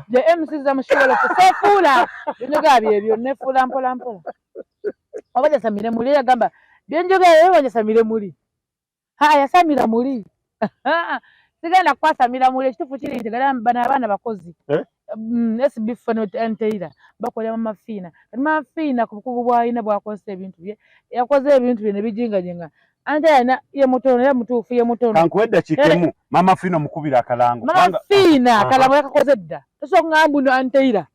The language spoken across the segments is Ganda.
The MC zamushobora kusefula binogabye ebyo nefula mpola mpola abaja samire muri yagamba byenjogera baja samire muri haya samira muri sigenda kwa samira muri ekitufu kiri ntegala bana abana bakozi SB Fano Anteira bakolera mafina mafina kubukugu bwayina bwakoze ebintu bye yakoze ebintu bye nebijinga jinga Anteira ye mutono ya mutufu ye mutono kankwedda kikemu mama fina mukubira akalango mama fina akalango yakakoze dda so ngambu no Anteira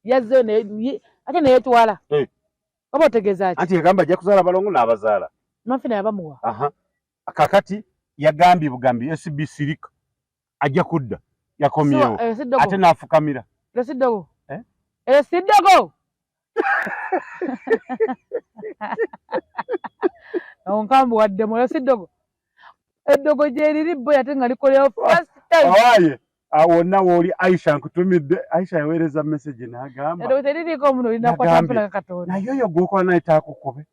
yazze ne ate ne yetwala baba otegeza ati anti yagamba ajja kuzaala balongo n'abazaala mafina yabamuwa kakati yagambye bugambi SB Sirika ajja kudda yakomyewo ate n'afukamira Residogo Residogo onkambu wadde mu Residogo eddogo jeriri bo yate nga likolera first time awaye awonna woli Aisha nkutumidde Aisha yaweereza message n'agamba eddogo teririko muno lina kwa tampula katonda nayo yo gwokola naye taakukube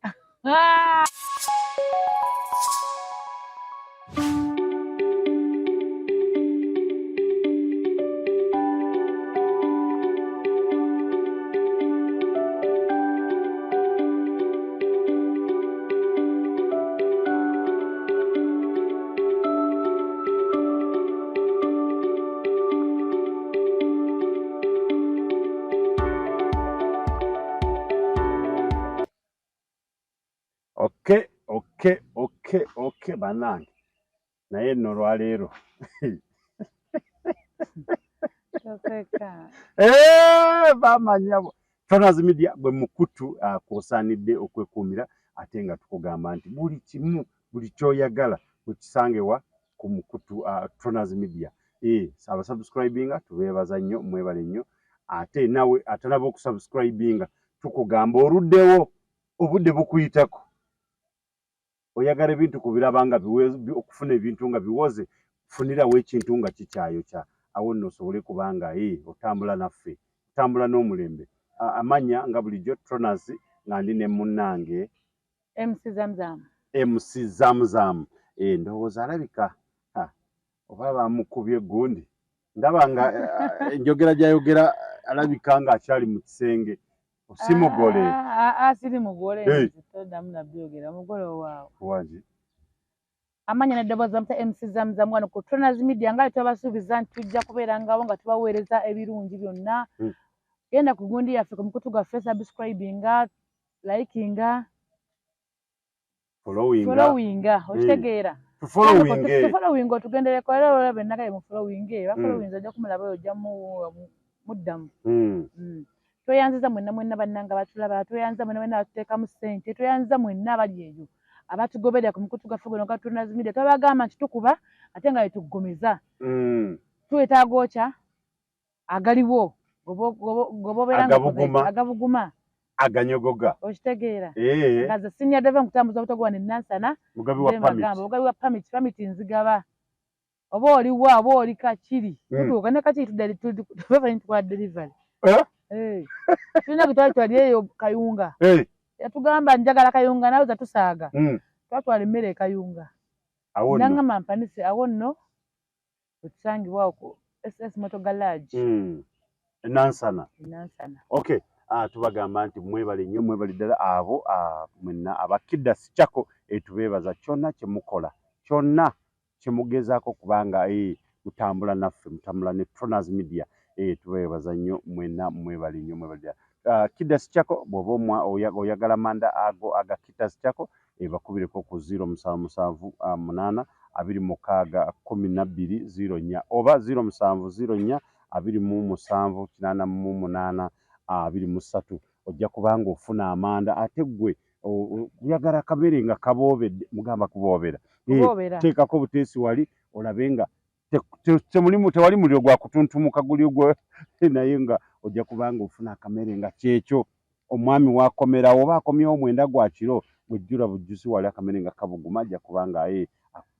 Okay banange naye nno lwaleero bamanya Fanners Media bwe mukutu kwosaanidde okwekuumira ate nga tukugamba nti buli kimu buli kyoyagala wekisangewa ku mukutu Fanners Media abasubscribinga tubeebaza nnyo mwebale nnyo ate nawe atalaba okusubscribinga tukugamba oluddewo obudde bukuyitako oyagala ebintu kubirabanga okufuna ebintu nga biwoze funirawo ekintu nga kikyayokya awo nno osobole kubanga otambula naffe otambula n'omulembe amanya nga bulijjo Fanners nga ndi ne munnange MC Zamzam ndowooza alabika oba bamukubye gundi ndaba nga enjogera gyayogera alabika nga akyali mu kisenge osimugole asiri mugole todamu nabyogera mugole waawe waji amanya neddaboza mta MC Zamzam wano ku Fanners Media nga tubasuubiza nti tujja kubeera ngawo nga tubaweereza ebirungi byonna genda ku gundi yaffe ku mukutu gwaffe subscribinga likinga followinga okitegeera tufollowinga otugendereko era olabe nakaye mu followinga bafollowinza ojja kumulaba ojja muddamu tweyanziza mwenna bannanga batulaba tweyanziza mwenna batuteekamu ssente tweyanziza mwenna abali eyo abatugoberera ku mukutu gwaffe guno gwa Fanners Media twabagamba nti tukuba ate nga yetuggumiza twetaaga okya agaliwo agabuguma aganyogoga okitegeera nga ze senior driver nkutambuza butogwa ne Nansana mugabi wa permit nzigaba oba oliwa oba oli kakiri tutuuka ne kakiri tudali tukwa delivery tulina kutwali eyo kayunga yatugamba njagala kayunga nawe zatusaaga twatwala emmere ekayunga nangamba mpanise awo nno wetusangibwawo ku SS Motor Garage Nansana okay tubagamba nti mwebale nnyo mwebale ddala abo mwenna abakidasi kyako tubeebaza kyonna kyemukola kyonna kyemugezaako kubanga mutambula naffe mutambula ne Fanners Media tubeebaza nnyo mwenna mwebale nnyo mwebale ddala kidasi kyako bw'oba oyagala manda ago aga kidasi kyako bakubireko ku 0778 26 oba 0704 27 88 ojja kubanga ofuna amanda ate gwe oyagala akamere nga kaboobedde mugamba kuboobera teekako buteesi wali olabe nga tewali muliro gwa kutuntumuka guli gwe naye nga ojja kubanga ofuna akamere nga kyekyo omwami wakomerawo oba akomyewo mwenda gwa kiro bwejjula bujjusi wali akamere nga kabuguma ajja kubanga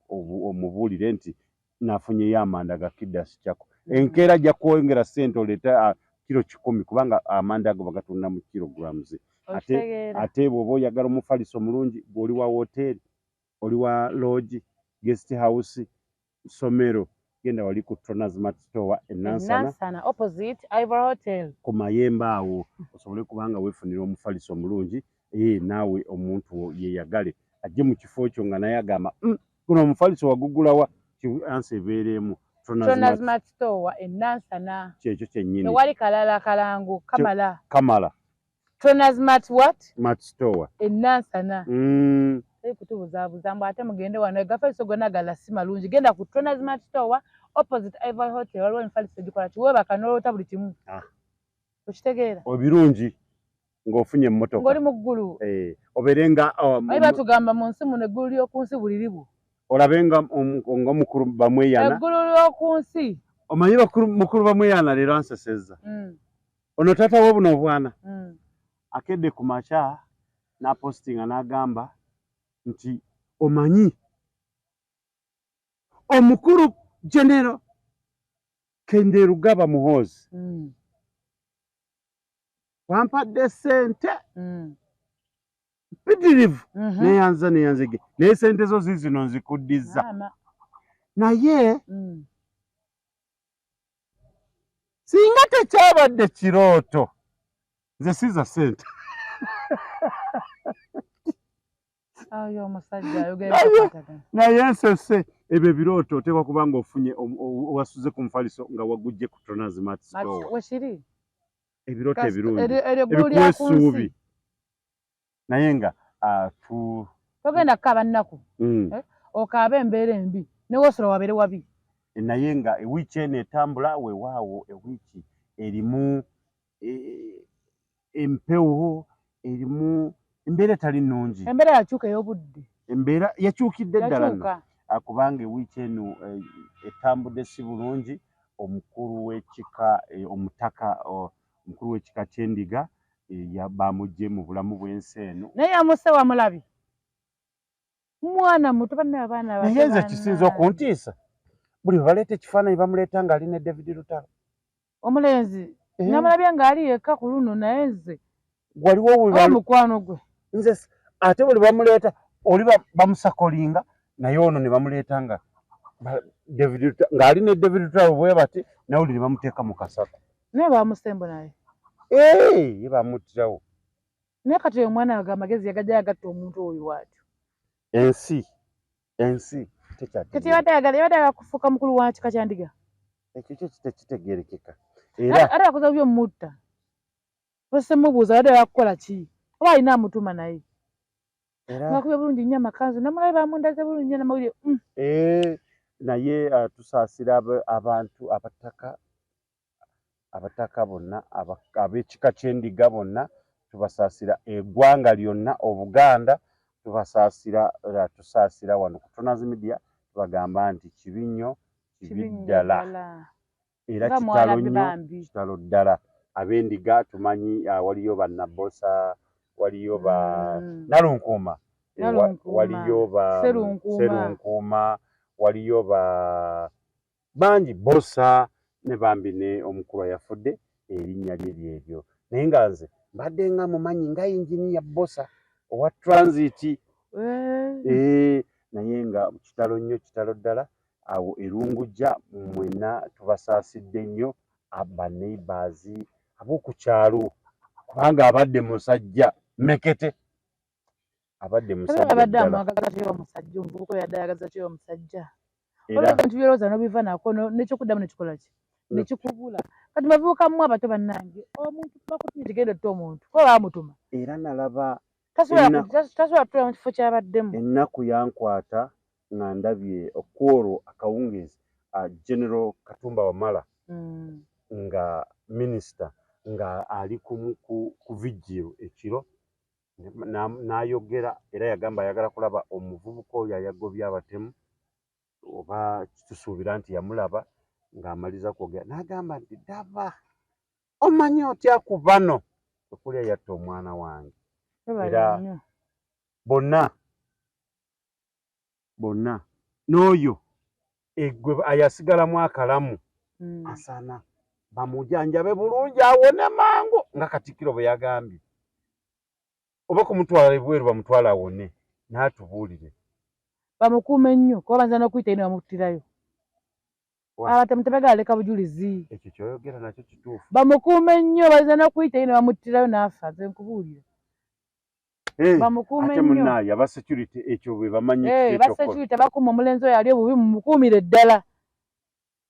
omubuulire nti nafunyeyo amanda ga kidasi kyako enkeera ajja kwongera ssente oleeta kilo 10 kubanga amanda ago bagatunda mu kilograms ate bw'oba oyagala omufaliso mulungi bw'oli wa hoteeri oli wa lodge guest house somero genda wali ku Tronaz Mart Store Nansana Nansana opposite Ivory Hotel ku mayembe awo osobole kubanga weefunira omufaliso omulungi naawe omuntu yeyagale ajje mu kifo kyo nga naye agamba guno omufaliso wagugulawa ansi ebeeremu Tronaz Mart Store Nansana kyekyo kyennyini tewali kalala kalangu Kamala Tronaz Mart Store Nansana kutubuzabuza mbu ate mugende wano egafaliso gonna gala si malungi genda ku Tronaz Mart Store opposite Ivory Hotel waliwo emifaliso gikola kiweebaka n'olota buli kimu okitegeera obirungi ng'ofunye emmotoka ng'oli mu ggulu obeere nga ayi batugamba mu nsi muno eggulu ly'oku nsi buli libu olabe nga mukulu bamweyana eggulu ly'oku nsi omanyi mukulu bamweyana leero ansesezza ono taata wo buno obwana akedde ku makya n'apositinga n'agamba nti omanyi omukulu Genero Kenderugaba Muhoozi wampadde ssente mpitirivu neyanzege naye ssente zo zizino nzikuddiza naye singa tekyabadde kirooto nze siza ssente naye nsese ebyo ebirooto oteekwa kuba nga ofunye owasuze ku mufaliso nga wagujje ku Tronaz Mart Store ebirooto ebirungi ebikuwa essuubi naye nga togenda kukaaba nnaku okaaba embeera embi newosolo wabeere wabi naye nga ewiiki eno etambula weewaawo ewiiki erimu empewo erimu embeera etali nnungi embeera yakyuka ey'obudde embeera yakyukidde ddala kubanga ewiiki eno etambudde si bulungi omukulu w'ekika omutaka omukulu w'ekika ky'endiga bamugye mu bulamu bw'ensi eno naye yamusse wamulabi mwana muto banne abaana naye nze kisinza okuntiisa buli bwe baleeta ekifaananyi bamuleeta ng'ali ne David Lutalo omulenzi namulabye ng'ali yekka ku luno naye nze waliwo mukwano gwe nze ate buli bamuleeta oli bamusakolinga naye ono ne bamuleeta nga ng'ali ne David Lutalo bwe bati naye oli ne bamuteeka mu kasako naye bamusembo naye ye bamuttirawo naye kati oyo omwana ago amagezi yagajja yagatta omuntu oyo waatyo ensi kati yabadde kufuuka mukulu wa kika kya ndiga ekyo kyo tekitegeerekeka ate yakoze by'omutta osemubuuza abadde yakukola ki oba alina amutuma naye ngakubye bulungi nnyo amakanzu namulabe bamundaze bulungi nnyo namawulire naye tusaasira abantu abataka bonna ab'ekika ky'endiga bonna tubasaasira eggwanga lyonna Obuganda tusaasira wano ku Tronaz Media tubagamba nti kibi nnyo kibi ddala era kitalo ddala ab'endiga tumanyi waliyo bannabosa waliyo ba Nalunkuuma waliyo ba Serunkuuma waliyo ba bangi bosa ne bambi ne omukulu yafudde erinnya lye lyeryo naye nga nze mbadde nga mumanyi nga yinginiya bosa owa transit naye nga kitalo nnyo kitalo ddala awo erungujja mwenna tubasaasidde nnyo aba neighbors ab'oku kyalo kubanga abadde musajja mekete abadde omusajja omuvubuka oyo addayagaza kyo omusajja ebintu byolowooza n'obiva nako nekyokuddamu nekikola ki nekikubula kati bavubukamu abato bannange omuntu bakutumye kigenda otta omuntu kuba bamutuma era nalaba tasobola kutula mu kifo kyabaddemu ennaku yankwata nga ndabye okwolwo akawungeezi General Katumba Wamala nga minisita nga ali ku vigil ekiro n'ayogera era yagamba ayagala kulaba omuvubuka oyo ayagobya abatemu oba kitusuubira nti yamulaba ng'amaliza kwogera n'agamba nti daba omanyi otya ku bano okulya yatta omwana wange era bonna n'oyo egwe ayasigalamu akalamu asaana bamujanjabe bulungi awone mangu nga Katikkiro bwe yagambye oba kumutwala ebweru bamutwala awone n'atubuulire bamukuume nnyo kuba banza n'okuyita ine bamuttirayo abatemu tebagala leka bujulizi ekyo kyoyogera nakyo kituufu bamukuume nnyo bayinza n'okuyita yino bamuttirayo n'afa nze nkubuulira bamukuume ate munaaye aba security ekyo bwe bamanyi ba security bakuuma omulenzi oyo ali obubi mumukuumire ddala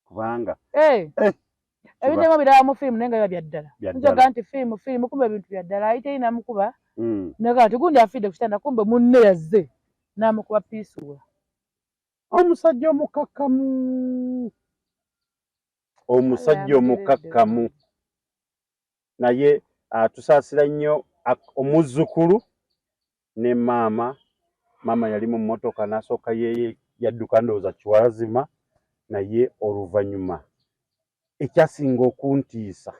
kubanga ebintu ebimu biraba mu firimu naye nga biba bya ddala njoga nti firimu kumbe ebintu bya ddala ayite yi namukuba naga nti gundi afidde ku kitanda kumbe munne yazze n'amukuba piisuula omusajja omukakkamu naye tusaasira nnyo omuzzukulu ne maama yali mu mmotoka n'asooka yeye yadduka ndowooza kiwazima naye oluvannyuma ekyasinga okuntiisa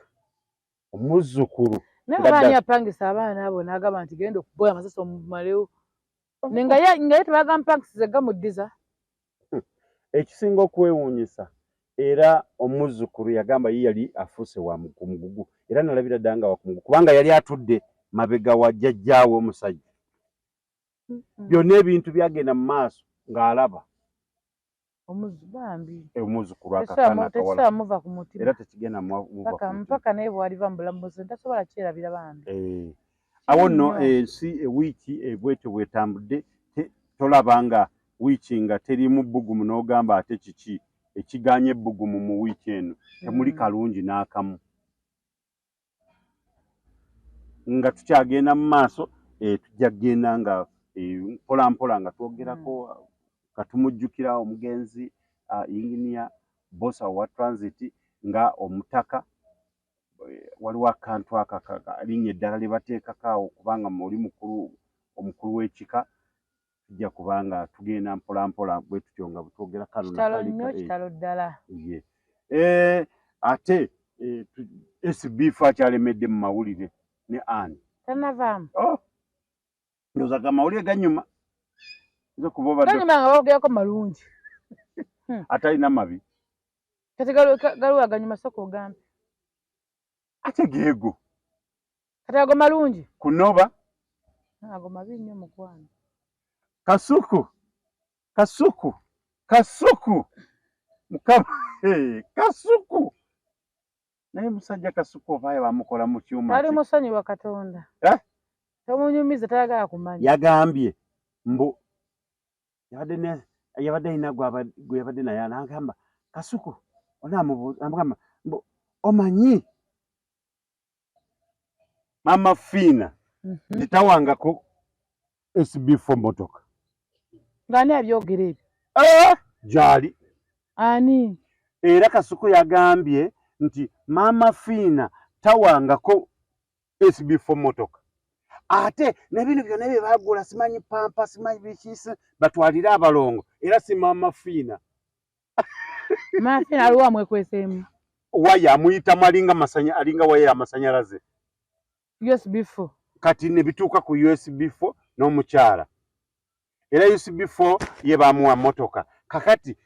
omuzzukulu naye abaani apangisa abaana abo n'agamba nti genda okuboya amasasi omumalewo nga ye tebagampangisize gamuddiza ekisinga okwewuunyisa era omuzzukulu yagamba ye yali afuuse wa ku mugugu era nalabira ddala nga wa ku mugugu kubanga yali atudde mabega wa jjajjaawe omusajja byonna ebintu byagenda mu maaso ng'alaba omuzzukulu akakaana akawala muva ku mutima era tekigenda mpaka naye bw'aliva mu bulamu bwose tasobola kyerabira bambi awo nno ensi ewiiki bwetyo bwetambudde tolaba nga wiiki nga terimu bbugumu n'ogamba ate kiki ekiganye ebbugumu mu wiiki eno temuli kalungi n'akamu nga tukyagenda mu maaso tujja kgenda nga mpola mpola nga twogerako katumujjukira omugenzi engineer bosa wa transit nga omutaka waliwo akantu linnya eddala lye bateekako awo kubanga oli omukulu w'ekika tujja kubanga tugenda mpola mpola bwe tutyo nga butwogera kitalo ddala ate SB4 akyalemedde mu mawulire ne ani tanavaamu ndowooza ga mawulire ganyuma ganyuma nga baogerako malungi atalina mabi kati galuwa ganyuma sooka ogambe ate geego kati ago malungi kunoba ago mabi nnyo mukwano kasuku mukama kasuku naye musajja kasuku ovaayo bamukola mu kyuma tali musonyiwa Katonda tomunyumiza tayagala kumanya yagambye mbu yabadde alina gwe yabadde naye n'agamba kasuku amugamba mbu omanyi mama Fiina zitawangako SB4 motoka ng'ani abyogera ebyo gyali ani era kasuku yagambye nti mama Fiina tawangako SB4 motoka ate nebino byonna bye bagula simanyi pampa simanyi bikisi batwalire abalongo era si mama Fiina mama Fiina aliwo amwekweseemu waya amuyitamu alinga waya amasanyalaze USB4 kati ne bituuka ku USB4 n'omukyala era USB4 ye bamuwa motoka kakati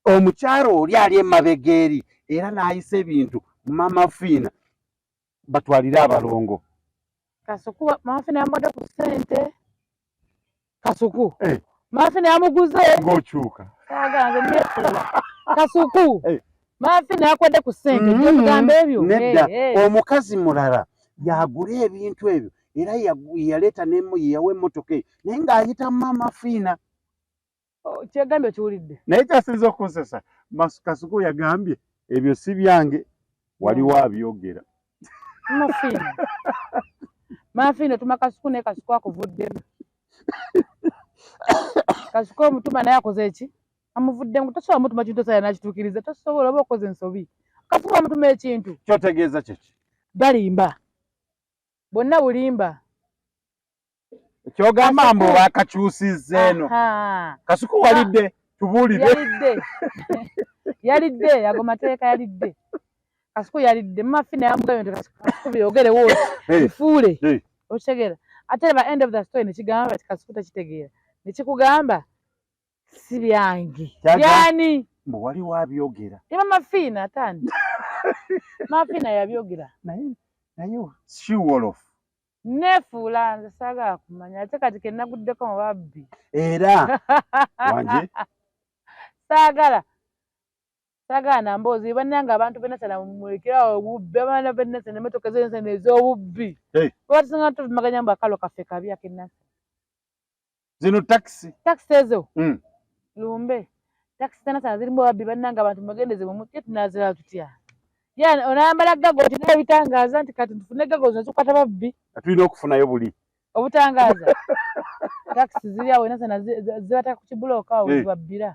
omukyala oli ali emabega eri era n'ayisa ebintu mama Fiina batwalire abalongo kasuku mama Fiina yamwadde ku ssente kasuku mama Fiina yamuguze ng'okyuka saganze nefuula kasuku mama Fiina yakwadde ku ssente gyomugamba ebyo nedda omukazi mulala yagula ebintu ebyo era yaleeta yawa emmotoka eyo naye ng'ayita mama Fiina kyegambye okiwulidde naye kyasinza okunsesa kasuku yagambye ebyo si byange waliwo abyogera mama Fiina tuma kasuku naye kasuku akuvuddemu kasuku omutuma naye akoze eki amuvuddemu tosobola mutuma kintu osaya nakituukiriza tosobola oba okoze ensobi kasuku amutuma ekintu kyotegeeza kyeki balimba bonna bulimba kyogamba mbu bakakyusizza eno kasuku walidde tubuulire yalidde ago mateeka yalidde kasuku yalidde mama Fiina yamugambye nti kasuku byogere wooti bifuule okitegeera ate ba end of the story nekigamba bati kasuku tekitegeera nekikugamba si byange byani mbu waliwo abyogera ye mama Fiina atandi mama Fiina yabyogera naye shiwolofu nefuula nze saagala kumanya ate kati kenaguddeko mu babbi era wanje saagala sagana mbozi bannanga abantu benasana mulekerawo obubbi abaana benasana emmotoka zenasana ez'obubbi batusinga tuvumaganya mbu akalo kaffe kabi akenasa zino taxi ezo lumbe taxi zenasana zirimu babbi bannanga abantu mubagendeze mumutye tunazira tutya yana onayambala gago tina ebitangaaza nti kati tufune gago zino zikwata babbi tulina okufunayo buli obutangaaza taxi ziri awo nasana zibataka ku kibulooka awo zibabbira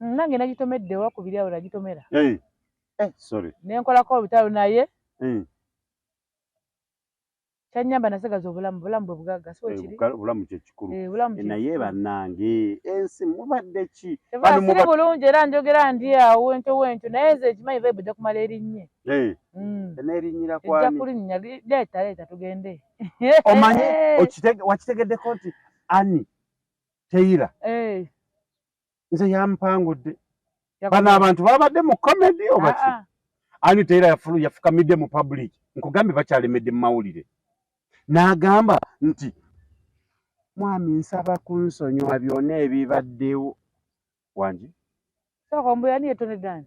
nange nagitomedde olwakubiri awo nagitomera sorry nenkolako olutalo naye kyanyamba nasegaza obulamu bwe bugagga so kiri obulamu kyekikulu naye bannange ensi mubadde ki siri bulungi era njogera ndi awo wentyo naye nze ekimanyi vibe ejja kumala erinnya n'erinnyira kwani ejja kulinnya leeta tugende omanyi wakitegeddeko nti Annie Taylor nze yampangudde bano abantu babadde mu comedy oba ki Annie Taylor yafukamidde mu public nkugambye bakyalemedde mu mawulire n'agamba nti mwami nsaba kunsonyiwa byonna ebibaddewo wangi soko mbu yani yetonedani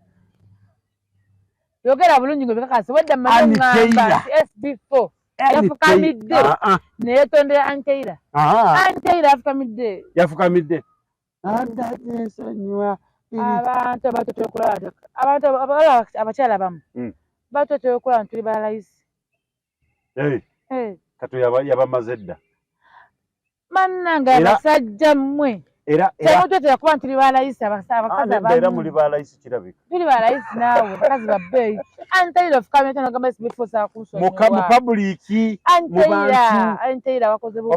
yogera bulungi ngo bikakasi wedda mmanyi ngamba SB4 yafukamidde neyetondera Annie Taylor yafukamidde adadde nsonyiwa abantu abatotokulaba abantu abakyala bamu batotokulaba tuli balayisi kato yabamaze dda bannanga abasajja mmwe temutotera kuba ntuli balayisi abakazi era muli balayisi kirabika tuli balayisi naawe bakazi babbeeyi Annie Taylor ofukamidde nagamba SB4 saakunsonyiwa mu publiki Annie Taylor wakoze bubi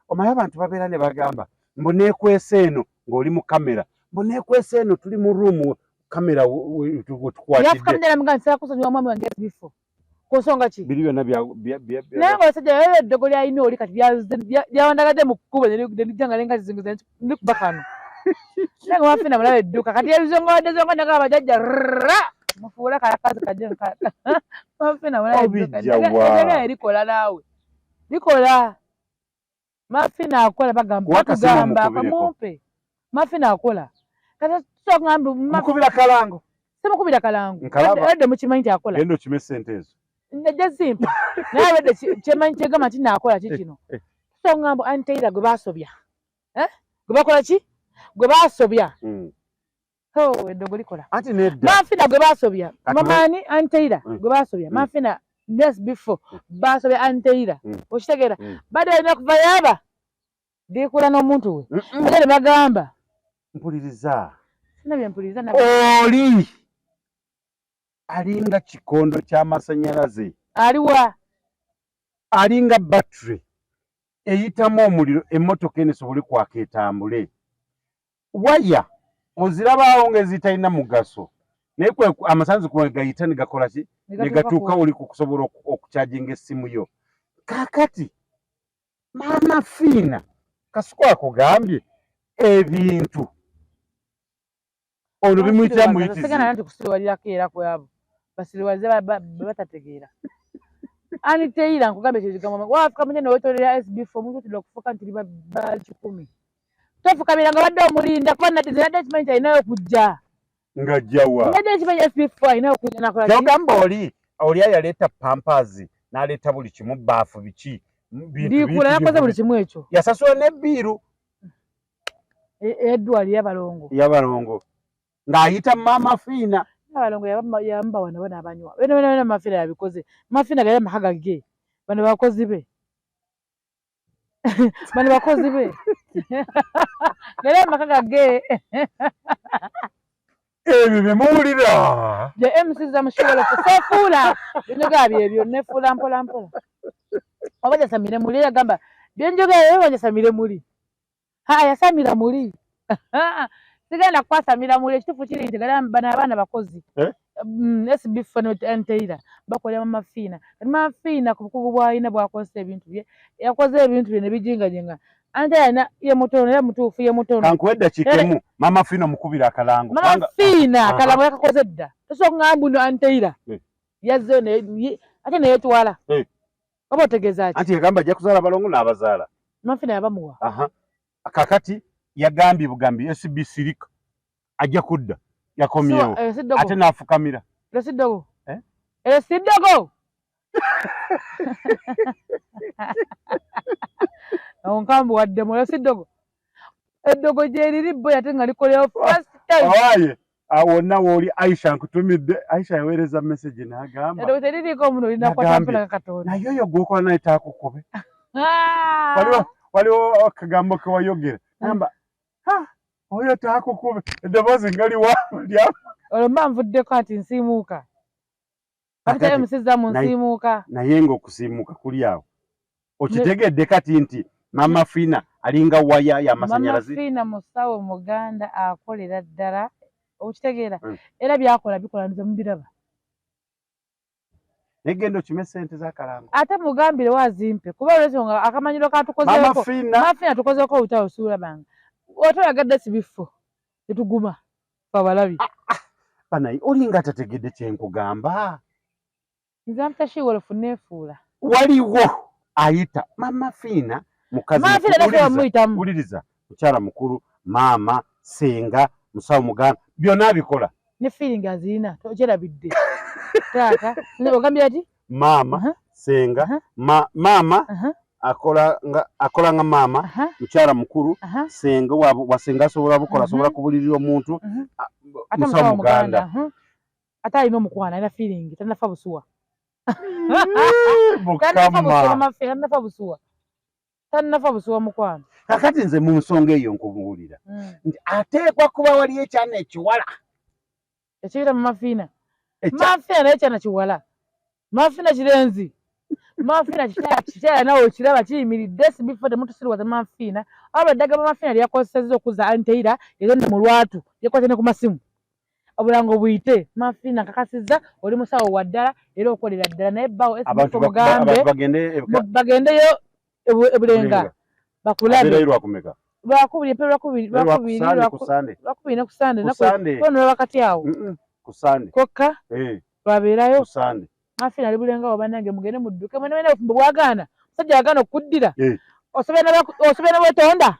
omaye abantu babeera ne bagamba mbu neekwesa eno ng'oli mu kamera mbu neekwesa eno tuli mu ruumu kamera wetukwatidde yafukamidde namugamba saakusonyiwa mwami wange SB4 ku nsonga ki biri byonna naye ng'abasajja yayo eddogo lyalina oli kati lyawandagadde mu kkubo nenijja nga nengazi zinguza ndikuba kano naye nga mafina mulaba edduka kati ebizongodde zongodaga abajajja mufuule kalakazi kajje mafina mulaba edduka ejaga erikola naawe likola mafina akola batugamba mumpe mafina akola kati sogambe mukubira kalango simukubira kalango edde mukimanyi nti akola genda okime sente ezo ndajja simpa naye wedde kyemanyi kyegamba nti naakola kikino sogambo Annie Taylor gwe baasobya gwe bakola ki gwe baasobya eddogo likola anti nedda mafina gwe baasobya mamani Annie Taylor gwe baasobya mafina SB4 baasobya Annie Taylor okitegeera badde alina kuva yaba ndikula n'omuntu we ate ne bagamba mpuliriza nabyempuliriza oli alinga kikondo ky'amasannyalaze aliwa alinga battery eyitamu omuliro emmotoka eno esobole kwaka etambule waya ozirabaawo ng'ezitalina mugaso naye amasanzi kwe gayita ne gakola ki ne gatuuka oli kusobola okukyajinga essimu yo kaakati maama fiina kasuku akugambye ebintu ono bimuyitira muyitizi nti kusiriwalirako era kwabo basiriwalize batategeera Annie Taylor nkugambye ekyo kigambo waafukamanya newetolera SB4 omuntu otera okufuuka nti liba ba1 tofukamira nga badde omulinda kuba nadde ekimanyi nti alinayo okujja ngajjawa nadde ekimanyi SB4 alinayo okujja nakola kyogamba oli ayaleeta pampazi n'aleeta buli kimu baafu biki ndiikula yakoze buli kimu ekyo yasasula n'ebbiiru eddwali yabalongo ng'ayita maama fiina abalongo yamba wano bana abanywa bena mafiina yabikoze mafiina gaya amaka gage bano bakozi be gaya amaka gage ebyo bemuwulira the MC zamushobola kusefuula byenjoga byebyo nefuula mpola oba jasamire muli yagamba byenjoga ebyo bajasamire muli yasamira muli sigenda kwasamira muli ekitufu kiri nti bano abaana bakozi SB4 Annie Taylor bakolera mafiina mafiina ku bukugu bwalina bwakozesa ebintu bye yakoze ebintu bye ne bijingajinga Annie Taylor ye mutono ya mutuufu ye mutono kankwedda kikemu maama fiina mukubira akalango mafiina akalango yakakoze dda tosooka ngamba no Annie Taylor yazze ate neyetwala oba otegeeza ki anti yagamba ajja kuzaala balongo n'abazaala mafiina yabamuwa kakati yagambye bugambi SB sirika ajja kudda yakomyewo ate nafukamira lesiddogo lesiddogo onkambu waddemu lesiddogo eddogo gyeriri bo yate nga likolewo first time awaye wonna wooli Aisha nkutumidde Aisha yaweereza message n'agamba eddogo teririiko omuntu olina kwatampula katonda naye oyo gwokola naye taakukube waliwo akagambo ke wayogera gamba oyo taakukube eddoboozi nga liwalya olwo mba nvuddeko ati nsiimuuka akitayo musiza mu nsiimuuka naye ng'okusiimuuka kuli awo okitegedde kati nti Mama Fina alinga waya y'amasanyalazi Mama Fina musawo muganda akolera ddala okitegeera era byakola bikola nze mubiraba negenda okime sente z'akalango ate mugambire wazimpe kuba olwensonga akamanyiro katukozeeko Mama Fina tukozeeko olutawo siulabanga otolagadde sibifo tetuguma babalabi banayi olinga tategedde kyenkugamba nze mtashiwolofu neefuula waliwo ayita Mama Fina mukaziwuliriza mukyala mukulu maama senga musawo muganda byonna abikola ne feeling azirina tokyerabidde taata ogambye ati maama senga maama akola nga maama mukyala mukulu senga wasenga asobola bukola asobola kubulirira omuntu musawo muganda ate alina omukwana alina feeling tanafa busuwa tanafa busuwa mukwano kakati nze mu nsonga eyo nkubuulira nti ateekwa kuba waliyo ekyana ekiwala ekiyita Mama Fina naye ekyana kiwala Mama Fina kirenzi Mama Fina kikyala nawe okiraba kiyimiridde sibifo temutusiriwaza Mama Fina aba eddaga Mama Fina lyakozesezza okuza anteira egende mu lwatu lyekwate ne ku masimu obulango buyite Mama Fina kakasizza oli musawo wa ddala era okolera ddala naye bawo esibifo mugambe bagendeyo ebulenga bakulabe lwakubiri ne kusande kono wakati awo kokka lwabeerayo Mama Fina ali bulenga wabanange mugende mudduke mwene wene ofumbo bwagaana musajja yagaana okuddira osobera bwetonda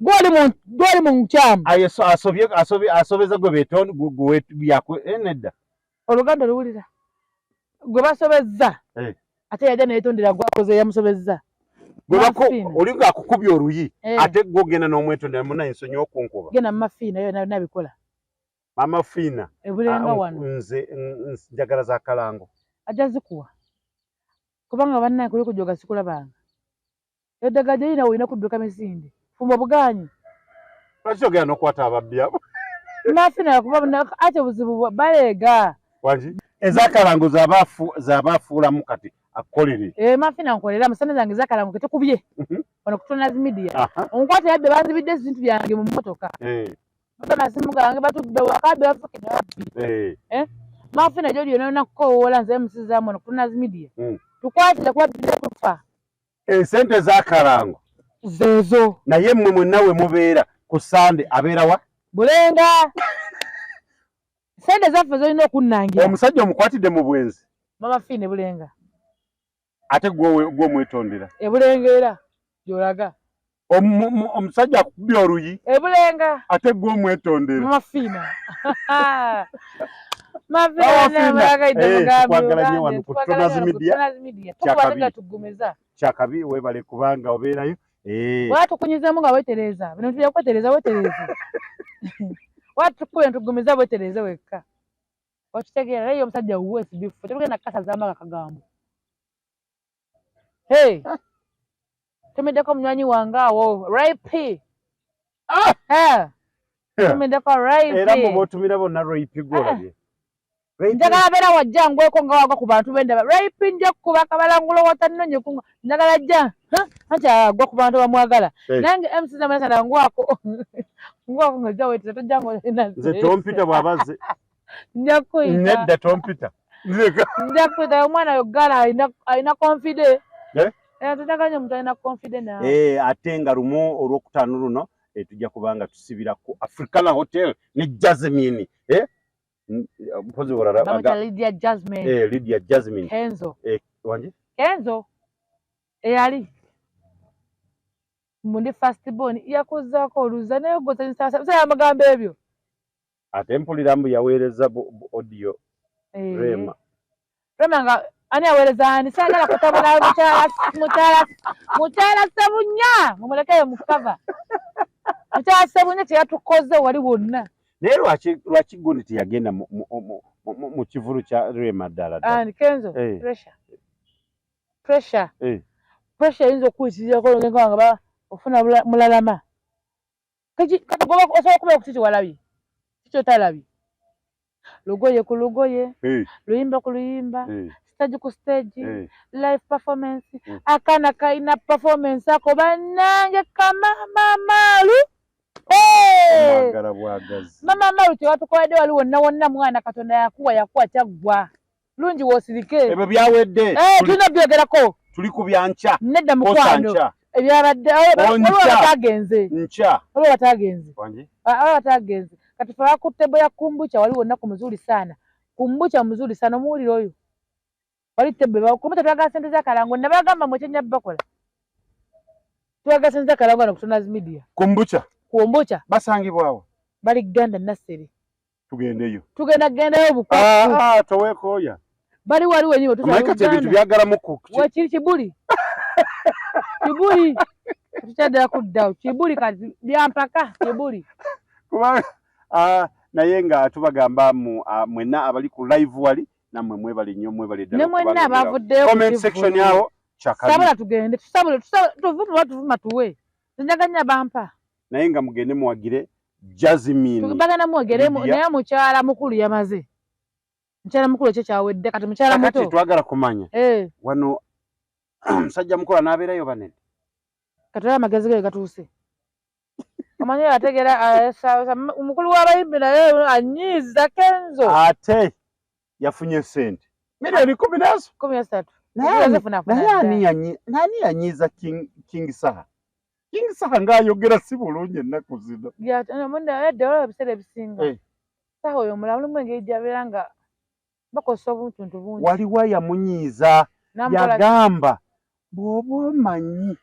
gwoli mu nkyamu asobeza gwe betonda nedda oluganda oluwulira gwe basobezza ate yajja neyetondera gwakoze yamusobezza oli ngaakukubya oluyi ate gwogenda n'omwetondera munaye nsonyiwa okunkuba genda Mama Fina yo nabikola Mama Fina ebulenga wano nze njagala za kalango ajja zikuwa kubanga bannaye kuli kujoga sikulabanga eddagala gyeyina olina kudduka misinde fumba buganyi lwaki ogenda n'okwata ababbi abo Mama Fina kuba ate buzibu baleega wangi ezakalango z'abaafuulamu kati akolere Mama Fina nkolera musana zange zakalango ketekubye wano kutonazi media onkwata yabbe banzibidde ezintu byange mu mmotoka bamasimu gange batubbe wakabe bafukira babbi Mama Fina gyoli yona nakukowoola nze musizaamu wano kutonazi media tukwatira kuba tudde kufa esente z'akalango zeezo naye mmwe mwenna we mubeera ku sande abeera wa bulenga sente zaffe zolina okunnangira omusajja omukwatidde mu bwenzi Mama Fina ebulenga ate gw'omwetondera ebulenga era gyolaga omusajja akukubya oluyi ebulenga ate gw'omwetondera Mama Fina twagala nnyo wano ku Tonazi Media kyakabi weebale kubanga obeerayo watukunyizamu nga weetereza bino tujja kwetereza weetereza watukuye ntugumiza weetereze wekka wakitegeera naye omusajja wuwe sibifu tetugenda kukasazaamu akagambo tomeddeko munywanyi wange awo ripe tomeddeko ripe era muba otumira bonna ripe gwolabye njagala abeera wajja ngweko nga wagwa ku bantu bendaba ripe nja kukuba kabalangulo watannonye kunga njagala jja anti agwa ku bantu bamwagala nange MC Zamasana ngwako nga jja weeteza tojja nze tompita bw'abazze nja kuyita nedda tompita nja kuyita omwana yogala alina confidence tutaganye omuntu alina confidence nawe ate nga lumu olwokutaano luno tujja kubanga tusibira ku Africana Hotel ne Jasmine mpozi olala Lydia Jasmine Lydia Jasmine Kenzo wanji Kenzo eyali mundi first born yakuzaako oluza naye gozanyisa amagambo ebyo ate mpulira mbu yaweereza audio Rema nga ani aweereza ani saagala kutabula mukyala Ssebunya mumulekeye mu cover mukyala Ssebunya kyeyatukoze wali wonna naye lwaki gundi teyagenda mu kivulu kya Rema ddala Kenzo pressure eyinza okuyitirirako nga ofuna mulalama kati osobola okubeera ku kiti walabye kikyotalabye lugoye ku lugoye luyimba ku luyimba stage ku stage live performance akaana kalina performance ako bannange kamamamalu mama malu tewatukoledde wali wonna mwana Katonda yakuwa kyaggwa lungi woosirike ebyo byawedde tulina byogerako tuli ku byanca nedda mukwano ebyabadde batagenze kati fe bakutte boya kumbucha wali wonna ku muzuri sana kumbucha muzuri sana omuwulire oyo wali tebbe kumbucha twaga sente za kalango nabagamba mwekenya bakola twaga sente za kalango na kutuna media kumbucha basangibwawo bali Ganda Nasiri tugenda buko towekoya bali wali wenyewe bintu byagala muku wakiri kibuli tukyadala kuddawo kibuli kati byampaka kibuli naye nga tubagamba mwenna abali ku live wali nammwe mwebali nnyo mwebali ddala mwenna abavuddeyo comment section yawo sabula tugende tuvuma tuwe njaganya bampa naye nga mugende muwagire Jasmine tugambagana muwagire naye mukyala mukulu yamaze mukyala mukulu ekyo kyawedde kati mukyala muto kati twagala kumanya wano musajja mukulu anaabeerayo banene kati amagezi ge gatuuse omanyi ategeera omukulu w'abayimbi naye anyiiza Kenzo ate yafunye sente milioni 13 naye yanyiiza King Saha ng'ayogera si bulungi ennaku zino yadde olaba ebiseera ebisinga Saha oyo omulamu lumu engeri gyabeera nga bakozesa obuntuntu bungi waliwo yamunyiiza yagamba bw'oba omanyi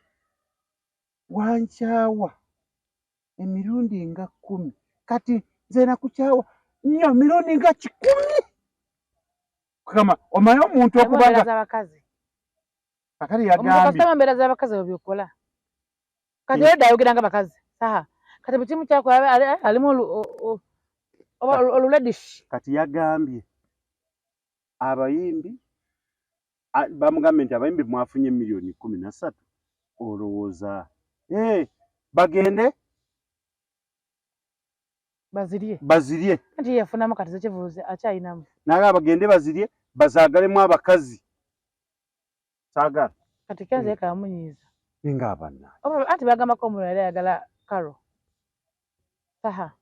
wankyawa emirundi nga 10 kati nze nakukyawa nnyo mirundi nga 10 kama omanyi omuntu okubanga abakazi akali yagambye mbeera z'abakazi bwebyokola kati edda ayogera nga bakazi Saha kati bukimu kyakola alimu oluledish kati yagambye abayimbi bamugambye nti abayimbi mwafunye milioni 13 olowooza bagende bazirye nti yafunamu kati zekivuuze akyayinamu naga bagende bazirye bazaagalemu abakazi saagala kati Kenzo yekamunyiiza nga abanna anti bagambako omulala era ayagala Karo Saha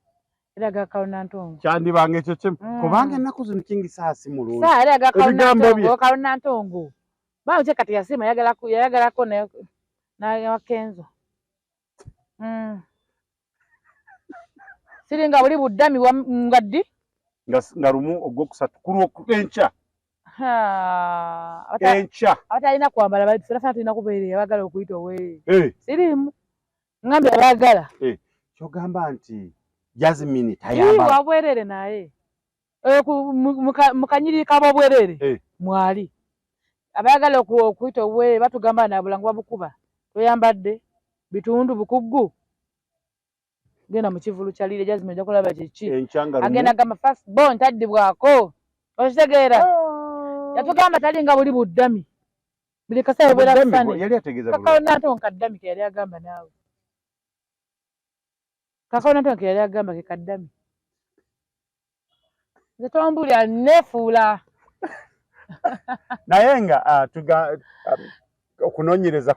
era ayagala Karo Nantongo kyandibanga ekyo kimu kubanga ennaku zino King Saha si mulungi Saha era ayagala Karo Nantongo bamukye kati yasima yayagalako nawa Kenzo siringa buli buddami ngaddi nga lumu ogwokusatu kulwokuenca abatalina kwambala fenafena tulina kubeera abagala okuyita obwere sirimu ngambye abagala kyogamba nti Jasmine tayamba wabwerere naye mukanyirika bwabwerere mwali abayagala okuyita obwere batugamba nabulangu babukuba toyambadde bitundu bukuggu genda mu kivulu kya Lile Jasmine ojja kulaba kiki agenda gamba first born taddibwako okitegeera yatugamba talinga buli buddami buli kaseera bwera busane Kakao Nantongo kaddami ke yali agamba naawe Kakao Nantongo ke yali agamba ke kaddami nze tombulya nefuula naye nga okunoonyereza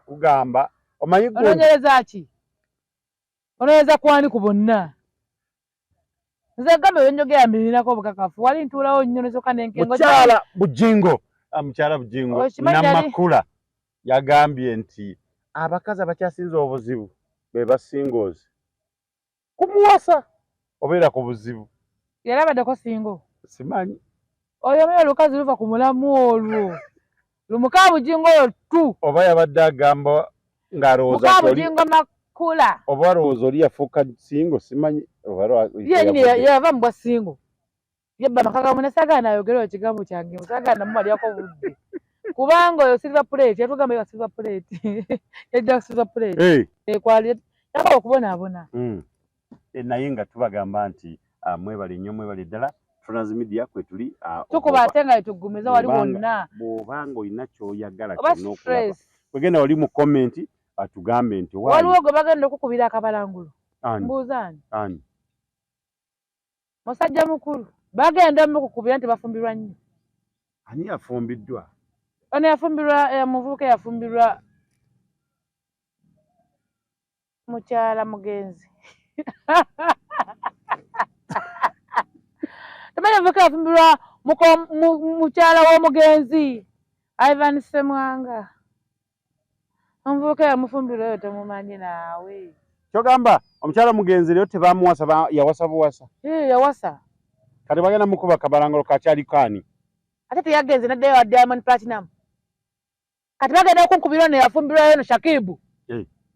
kugamba omanyi onoonyereza ki onoonyereza kwani ku bonna nze gamba ebyenjogera mbirinako obukakafu wali ntuulawo nnyo nesoka nenkengo mukyala Bujingo Namakula yagambye nti abakazi abakyasinza obuzibu be basingoozi kumuwasa obeera ku buzibu yali abaddeko singo simanyi oyo omanyi olukazi luva ku mulamu olwo lumuka Bujingo oyo tu oba yabadde agamba ng'alowooza Bujingo kula oba olowooza oli yafuuka singo simanyi yava mubwa singo yabba amaka gamu nasagaana ayogere ekigambo kyange musagaana mumalyako budde kubanga oyo silver plate yatugamba iwa silver plate yajja silver plate kwali yaba okubonaabona naye nga tubagamba nti mwebale nnyo mwebale ddala Trans Media kwe tuli tukuba ate nga tugumiza wali wonna bw'obanga olina ky'oyagala kyonna okulaba wegenda wali mu komenti atugambe nti waliwo gwe bagenda okukubira akabalangulu mbuuza ani musajja mukulu bagenda mukukubira nti bafumbirwa nnyo ani yafumbiddwa ono yafumbirwa muvubuka yafumbirwa mukyala mugenzi tamanyi muvubuka yafumbirwa mukyala w'omugenzi Ivan Semwanga omuvubuka yamufumbirwa oyo temumanyi naawe kyogamba omukyala mugenzi leero tebamuwasa yawasa buwasa yawasa kati bagenda mukuba kabalangolo kakyali kaani ate teyagenze naddayo wa Diamond Platinum kati bagenda okunkubirwa neyafumbirwayo no Shakibu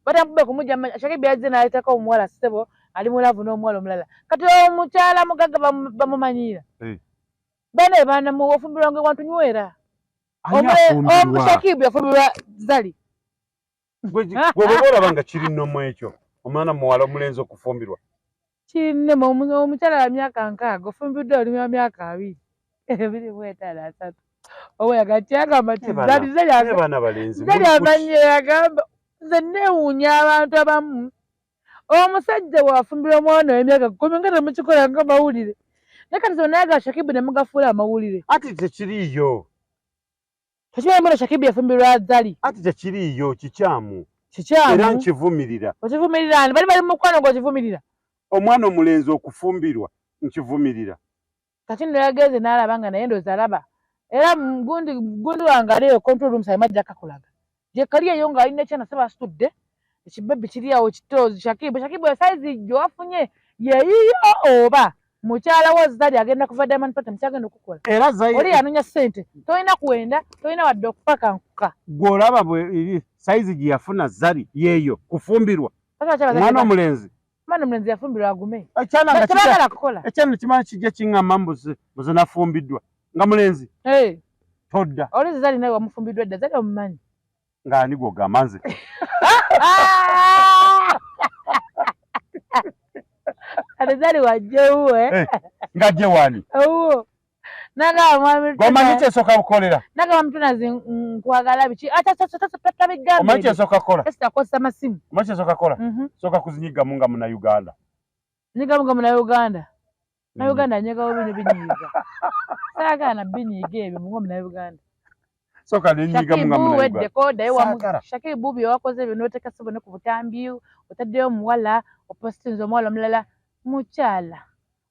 batamukube kumujja Shakibu yazze n'aleetako omuwala ssebo ali mulavu n'omuwala omulala kati omukyala mugagga bamumanyira bane baana muwafumbirwa nge wantu nywera Shakibu yafumbirwa Zali gwe olaba nga kiri nnomu ekyo omwana muwala omulenzi okufumbirwa kinne omukyala wa myaka nkaaga ofumbiddwa oli wa myaka 2 owe yagati agamba ti Zali amanye yagamba nze neewuunya abantu abamu omusajja bwafumbirwa omwana w'emyaka 10 nga temukikola nga mawulire naye kati zonna yaga Shakibu ne mugafuula amawulire ati tekiriiyo tekimanyimuna Shakibu yafumbirwa Zali ati tekiriiyo kikyamu era nkivumirira okivumirirani bali mu mukwano ng'okivumirira omwana omulenzi okufumbirwa nkivumirira kati nno yagenze n'alaba nga naye ndoozi alaba era gundi wange aliyo control room sayimajja kakulaga gye kali eyo ng'alina ekyana se basitudde ekibebbi kiri awo kitoozi Shakibu esaizi gyowafunye yeyiyo oba mukyala wo Zali agenda kuva Diamond Platinum kyagenda okukola era oli yanoonya ssente tolina kuwenda tolina wadde okupaka nkuka gw'olaba bwe saizi gye yafuna Zali yeeyo kufumbirwa mwana omulenzi yafumbirwa agume tebagala kukola ekyana kimala kijja kiŋŋamba mbuze nafumbiddwa nga mulenzi todda oli Zali naye wamufumbiddwa edda Zali omumanyi ng'ani gw'ogamba nze kati Zali wajjewuwe ng'ajje wani owuwo gomanyi kyesooka kukolera nagamba Mutunazi nkwagala biki tabigambe omanyi kyesooka kukola esitakozesa masimu omanyi kyesooka kukola sooka kuzinyigamu nga Munauganda nyigamu nga Munauganda Nauganda nyegawo bino binyiiga saagaana binyiiga ebyo nga Munauganda sooka nenyigamu nga Munauganda dekoda Shakibu byewakoze ebyo n'oteeka ssebo ne ku butambi otaddeyo omuwala opositinza omuwala omulala mukyala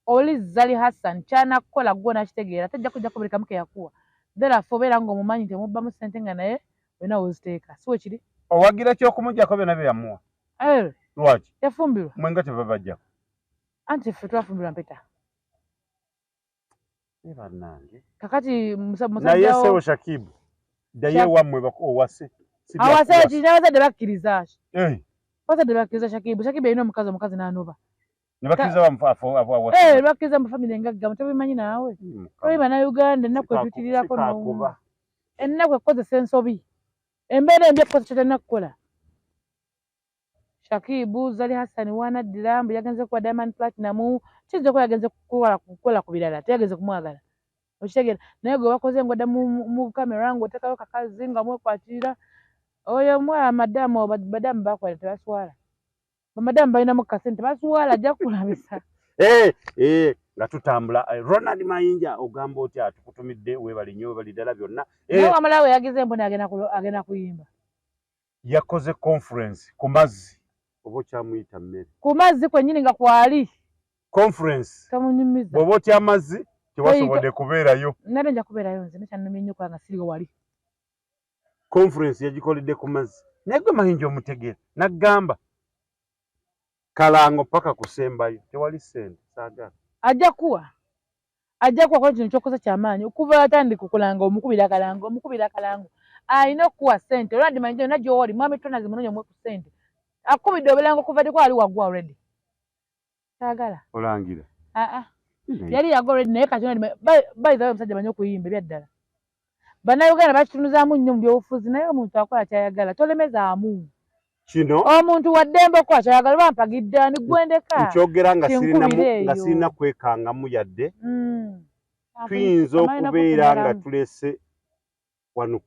oli Zali Hassan kyanakukola gwo nakitegeera tajja kujja kubuli kamu ke yakuwa therefore obeera ng'omumanyi nti omubbamu ssente nga naye olina woziteeka si wekiri owagira ky'okumuggyako byonna bye yamuwa lwaki yafumbirwa mwenga tebabajjako anti ffe twafumbirwa mpeta bannange kakati naye ssebo Shakibu ddayo ewammwe owase awase ki n'abazadde bakkiriza abazadde bakkiriza Shakibu yalina omukazi n'anoba nebakkiriza bakkiriza mu famire engaggamu tebimanyi naawe oli Bannayuganda ennaku etutirirako ennaku ekozesa ensobi embeera embi ekukoza kyotalina kukola Shakibu Zali Hassan wanaddira mbu yagenze kuwa Diamond Platinum kiyinza okuba yagenze kukola ku birala teyagenze kumwagala okitegeera naye gwe bakoze ng'odda mu kamera ng'oteekayo kakazi nga mwekwatirira oyo omwala madamu badamu bakola tebaswala bamadamu balinamu kasente basuwala ajja kukulabisa nga tutambula Ronald Mayinja ogamba oti atukutumidde weebali nnyo weebali ddala byonna naye wamala we yagize mbona agenda kuyimba yakoze conference ku mazzi oba okyamuyita mmere ku mazzi kwennyini nga kwali conference tamunyumiza bw'oba otya amazzi tewasobodde kubeerayo nate nja kubeerayo nze nekyanumye nnyo kubanga siriwo wali conference yagikoledde ku mazzi naye gwe Mayinja omutegeera naggamba kalango paka kusembayo tewali ssente saagala ajja kuwa kola kino kyokoza kyamaanyi okuva atandika okulanga omukubira akalango alina okukuwa ssente Ronald Mayinja yonna gy'oli mwami Mutunazi munonye omwe ku ssente akubidde obulango kuva dde kwali waggwa already saagala olangira yali yagwa already naye kati bayizawo omusajja manyi okuyimba ebyaddala bannayuganda bakitunuzaamu nnyo mu byobufuzi naye omuntu akola kyayagala tolemezaamu kino omuntu waddembe okola kyayagala oba mpagidde ani gwendeka nkyogera nga sirina kwekangamu yadde tuyinza okubeera nga tulese wano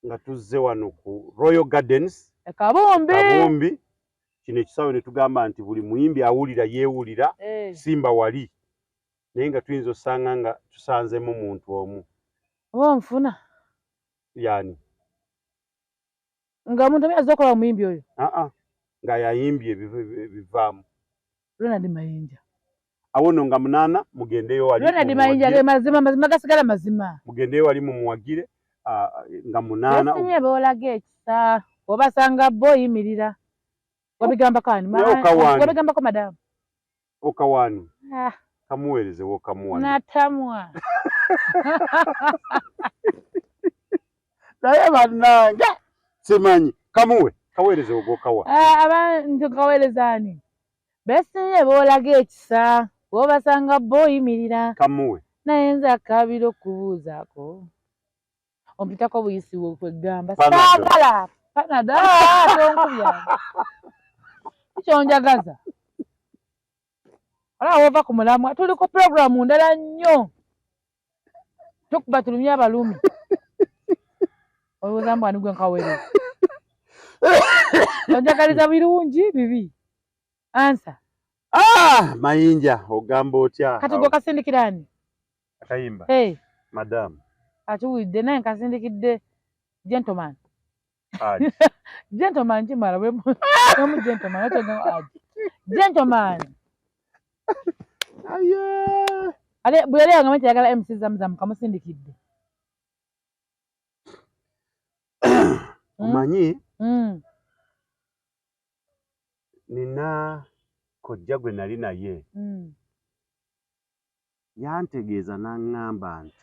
nga tuzze wano ku Royal Gardens Kabumbi kino ekisawe ne tugamba nti buli muyimbi awulira yeewulira simba wali naye nga tuyinza osanga nga tusanzemu muntu omu oba nfuna yani nga omuntu amazze okola omuyimbi oyo nga yayimbye bivaamu Ronald Mayinja awono nga munaana mugendeyo wali Ronald Mayinja mazima gasigala mazima mugendeyo wali mumuwagire nga munaana esinye boolaga ekisa obasanga bo yimirira wabigamba kani wabigambako madamu okawaani kamuweerezewo kamuwani natamwa naye bannange simanyi kaweerezewo gokawa abantu kaweerezaani besinye boolaga ekisa obasanga bo yimirira kamuwe naye nze akabira okubuuzaako ompitako buyisi bwekwegamba saagala panada tonkubya kikyonjagaza olaba wova ku mulamwa tuliko puroguramu ndala nnyo tukuba tulumya abalumi olowooza mbwani gwe nkaweereza onjagaliza birungi bibi ansa Mayinja ogamba otya kati gwe kasindikirani akayimba madamu akiwulidde naye nkasindikidde gentleman gentleman kimala wemu gentleman gentleman bwe yali yagamba nti yagala MC Zamzam kamusindikidde omanyi nina kojja gwe nali naye yantegeeza n'aŋŋamba nti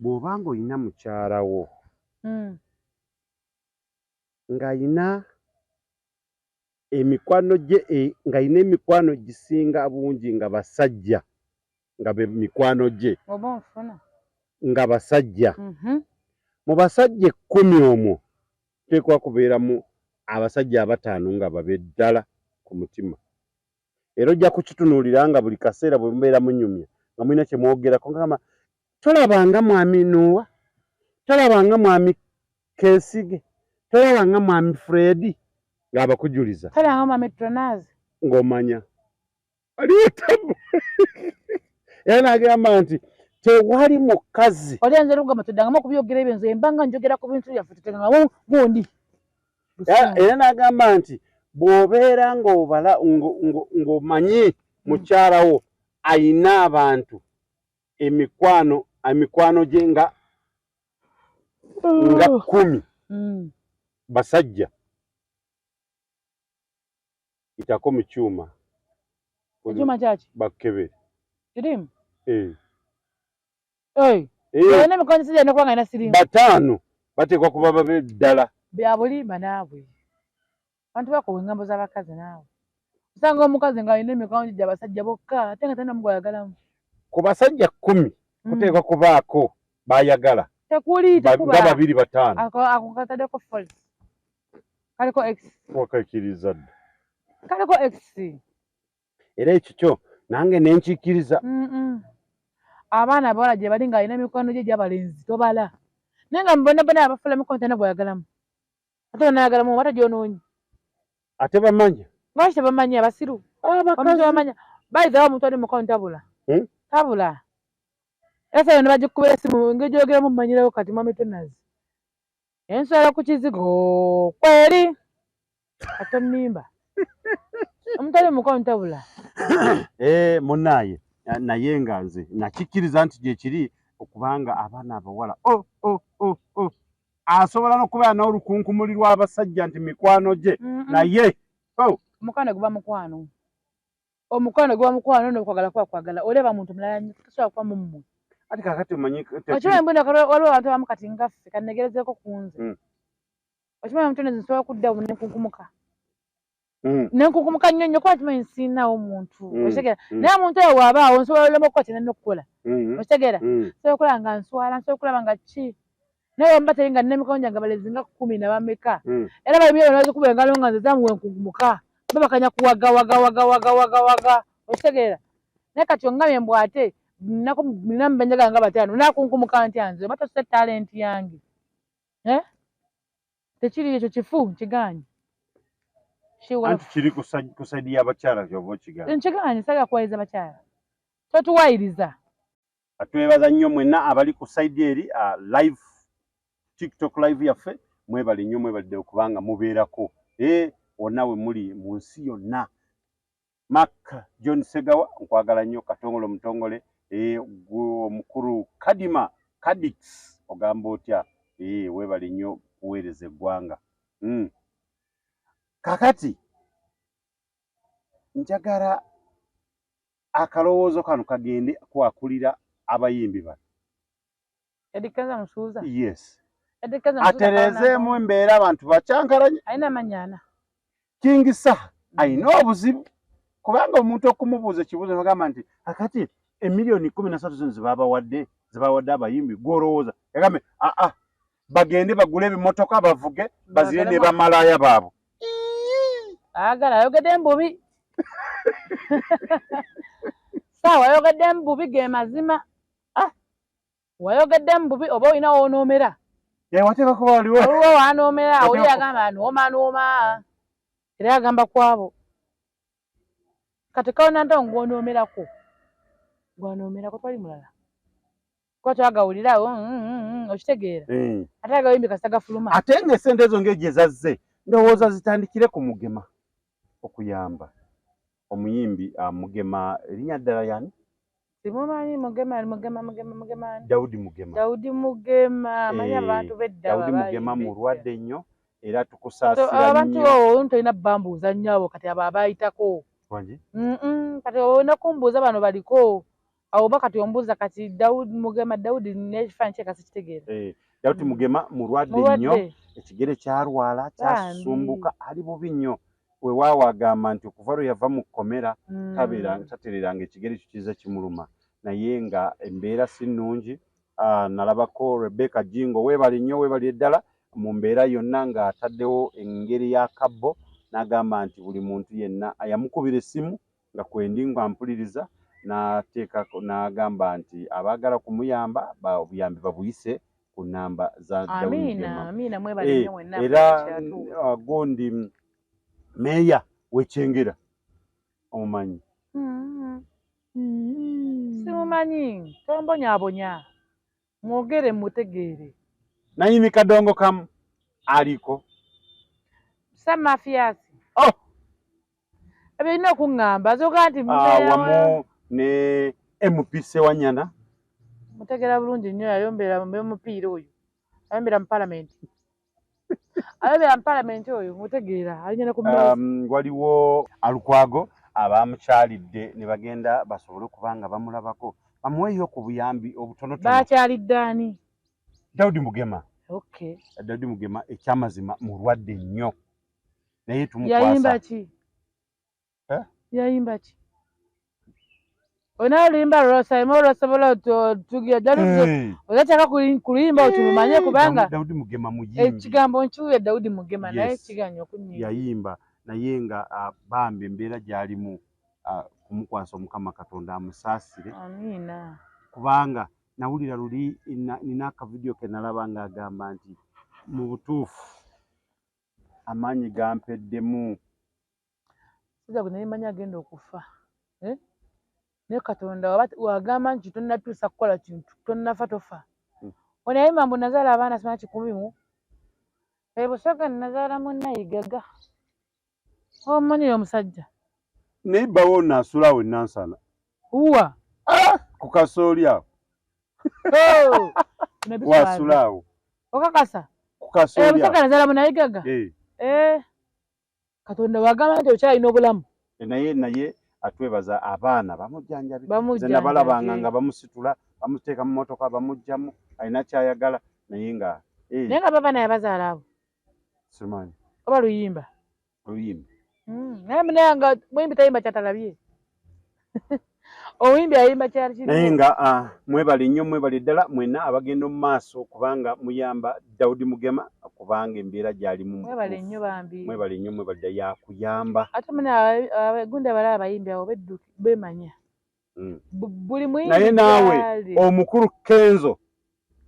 bw'obanga olina mukyalawo ng'ayina emikwano gye ng'ayina emikwano gisinga bungi nga basajja nga be mikwano gye nga basajja mu basajja 10 omwo teekwa kubeeramu abasajja 5 nga babe ddala ku mutima era ojja kukitunuulira nga buli kaseera bwe mubeera munyumya nga mulina kye mwogerako ngamba tolabanga mwami Nuwa tolabanga mwami Kesige tolabanga mwami Fredi ng'abakujuliza tolabanga mwami Tronazi ng'omanya alietamu era n'agamba nti tewali mukazi olyanze lugamba tuddangamu okubyogera ebyo nze embanga njogera ku bintu byaffe tutegangamu gundi era n'agamba nti bw'obeera ng'omanyi mukyalawo ayina abantu emikwano gye nga 10 basajja itako mu kyuma ekyuma kyaki bakebere kirimu yena emikwano sijja nokuba nga ina sirimu 5 bateekwa kuba babe ddala bya bulimba naabwe abantu bakowa engambo z'abakazi naawe osanga omukazi ng'alina emikwano gye abasajja bokka ate nga talina mugwayagalamu ku basajja 10 kuteekwa kubaako baayagala tekuli nga 2 5 ako kataddeko false kaliko x wakakkiriza dda kaliko x era ekyo kyo nange nenkikkiriza abaana abawala gye bali ng'alina emikwano gye gy'abalenzi tobala naye nga mubonabona abafula emikono talina gwayagalamu ate banayagalamu ate gyonoonyi ate bamanya lwaki tebamanyi abasiru omuntu bamanya bayizawo omuntu ali mukono tabula era sayo ne bagikubira esimu engeri gyogeramu mumanyirawo kati mwami Tonazi enswala ku kizigo kweri ate nnimba omuntu ali mukono tabula munaaye naye nga nze nakikkiriza nti gye kiri okubanga abaana abawala asobola n'okubeera n'olukunkumuli lw'abasajja nti mikwano gye naye omukwano guba mukwano omukwano guba mukwano n'okwagala kwagala oleba muntu mulala nnyo tosobola kuba mumwe ate kakati omanyi okimanyi mbona waliwo abantu abamu kati ngaffe kannegerezeeko ku nze okimanyi omutonde nsobola kuddawo nenkukumuka nenkukumuka nnyo kuba kimanyi nsiinawo omuntu okitegeera naye omuntu oyo bw'abaawo nsobola olema okukola kyena nnokukola okitegeera nsobola okukola nga nswala nsobola okulaba nga ki naye omuba teri nga n'emikono gyange balezi nga 10 na bameka era balimi bano bazikuba engalo nga nze zamuwe nkukumuka babakanya kuwagawaga okitegeera naye kati ongambye mbw ate ninamu benjagala nga 5 nakunkumuka ntya nze oba tosuse talenti yange tekiri ekyo kifu nkiganye anti kiri kusaidia abakyala kyova okiganye nkiganye saga kuwayiriza bakyala totuwayiriza atwebaza nnyo mwenna abali ku saidi eri live TikTok live yaffe mwebale nnyo mwebalidde okubanga mubeerako wonna we muli mu nsi yonna. Mark John Segawa nkwagala nnyo katongole omutongole omukulu Kadima Kadix ogamba otya weebale nnyo kuweereza eggwanga. Kakati njagala akalowoozo kano kagende kwakulira abayimbi bano. Edikaza Musuuza? Yes. Edikaza Musuuza atereezeemu embeera abantu bakyankalanye. Alina amanyana. Kingisa alina obuzibu kubanga omuntu okumubuuza ekibuuzo bagamba nti akati emiliyoni 13 zino zibawadde abayimbi gwolowooza yagambe bagende bagule ebimotoka bavuge bazire ne bamalaaya baabwe. Agala ayogedde embubi. Sawa ayogedde embubi ge mazima. Wayogedde embubi oba olina woonoomera. Wateeka kuba waliwo wanoomera oli agamba nooma era agamba kwabo kati kaona ntawo ng'onoomerako gwanoomerako twali mulala kuba twagawulira okitegeera ate agawimbi kasita gafuluma ate ng'esente ezo ng'egye zazze ndowooza zitandikire ku Mugema okuyamba omuyimbi Mugema erinnya ddala yani simumanyi Mugema Daudi Mugema manyi abantu beddala Daudi Mugema mulwadde nnyo era tukusaasira abantu nnyo tolina bambuuza nnyo abo kati abo abayitako kati olina kumbuuza bano baliko awo oba kati ombuuza kati Mugema Daudi n'ekifaananyi kye kasi kitegeera Daudi Mugema mulwadde nnyo ekigere kyalwala kyasumbuka ali bubi nnyo weewaawo agamba nti okuva lwe yava mu kkomera tatereeranga ekigere kikiza kimuluma naye nga embeera si nnungi. Nalabako Rebecca Jingo weebale nnyo weebale eddala mu mbeera yonna ng'ataddewo engeri ya kabbo n'agamba nti buli muntu yenna yamukubira essimu nga kwendi ng'ampuliriza n'agamba nti abaagala kumuyamba obuyambi babuyise ku nnamba za Daudi Mugema. Era gundi meeya w'Ekyengera omumanyi? Simumanyi tombonyaabonya mwogere mutegeere. Nanyini kadongo kamu aliko Samafiasi ebirina okuŋŋamba zoga nti wamu ne MP Sewanyana mutegeera bulungi nnyo yayombera omupiira oyo ayombera mu palamenti ayombera mu palamenti oyo mutegeera alinya ne ku waliwo Alukwago abamukyalidde ne bagenda basobole kubanga bamulabako bamuweeyo ku buyambi obutonotono. Bakyalidde ani? Daudi Mugema. Okay. Daudi Mugema ekyamazima mulwadde nnyo naye tumukwasa. Yayimba ki? Yayimba ki? Ona limba rosa imoro sobola tugia Daudi ozakyaka kulimba okimanye kubanga Daudi Mugema muyimbi. Ekigambo nkyuye Daudi Mugema naye kiganya okunyimba. Yayimba naye nga bambi embeera gy'alimu kumukwasa Omukama Katonda amusaasire. Amiina. Kubanga nawulira luli nina akavidiyo ke nalaba ng'agamba nti mu butuufu amaanyi gampeddemu. Siza kunaimanya agenda okufa. Naye Katonda wagamba nti tonnatuusa kukola kintu tonnafa tofa. Onayimba mbu nazaala abaana simanya 10 Busoga nazaala munnayigaga. Omanyi omusajja naye bawo nasulaawo Nansana uwa ku kasooli awo wasulaawo okakasa ku kasooli Busoga nazaala munnayigaga Katonda wagamba nti okyalina obulamu naye atwebaza abaana bamujjanjabi nze nabalabanga nga bamusitula bamuteeka mu mmotoka bamugjamu alina kyayagala naye nga baba naye bazaala abo Simanyi. Oba luyimba. Luyimba. Naye munanga mwimbi tayimba kyatalabye. Owimbi ayimba kyali kiri. Naye nga mwebale nnyo mwebale ddala mwenna abagenda mu maaso kubanga muyamba Daudi Mugema kubanga embeera gy'alimu. Mwebale nnyo bambi. Mwebale nnyo mwebale yakuyamba. Ate muna abagunde abalala abayimbi abo bemanya. Buli mwimbi naye naawe omukulu Kenzo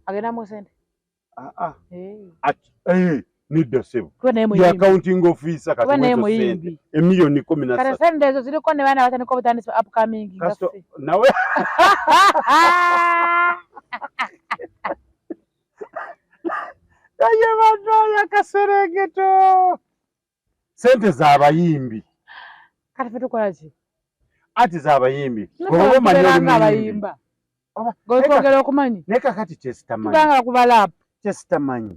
agenda mu sente. Nidda ssebo ya accounting officer kati sente emiliyoni 17 kati sente ezo ziriko ne baana batandika obutandisa upcoming ngaffe nawe aye badaya kaserengeto sente z'abayimbi kati fe tukola ki ati z'abayimbi gobo manyi abayimba gokwogera okumanyi neka kati tesitamanyi tuganga kubala tesitamanyi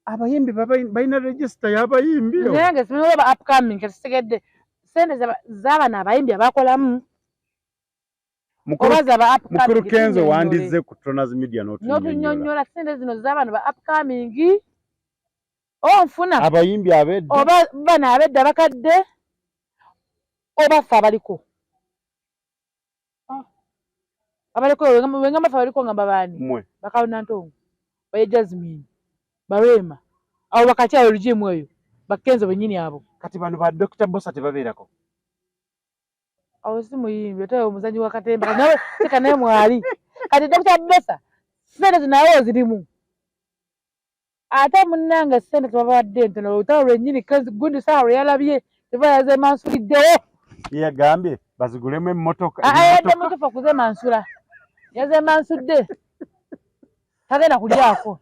abayimbi balina register y'abayimbi nange simanyi oba upcoming kesitegedde sente z'abana abayimbi abakolamu mukulu Kenzo wandize ku Tonas Media n'otunyonnyola sente zino z'abana ba upcoming onfuna abayimbi abedda oba bana abedda bakadde oba ffe abaliko wenga mafe abaliko nga babaani bakawuna ntongo baye Jasmine Barema abo bakakyalo lujimu eyo bakenzo bennyini abo kati bano ba Dr. Bosa tebabeerako awo si muyimbi ate omuzanyi wa katemba nawe teka naye mwali kati Dr. Bosa sente zinawo zirimu ate munnanga sente tebabadde ntono olutalo lwennyini gundi saa lwe yalabye teva yaze mansuliddewo yagambye bazigulemu emmotoka yadde motofa kuze mansula yaze mansudde tagenda kulyako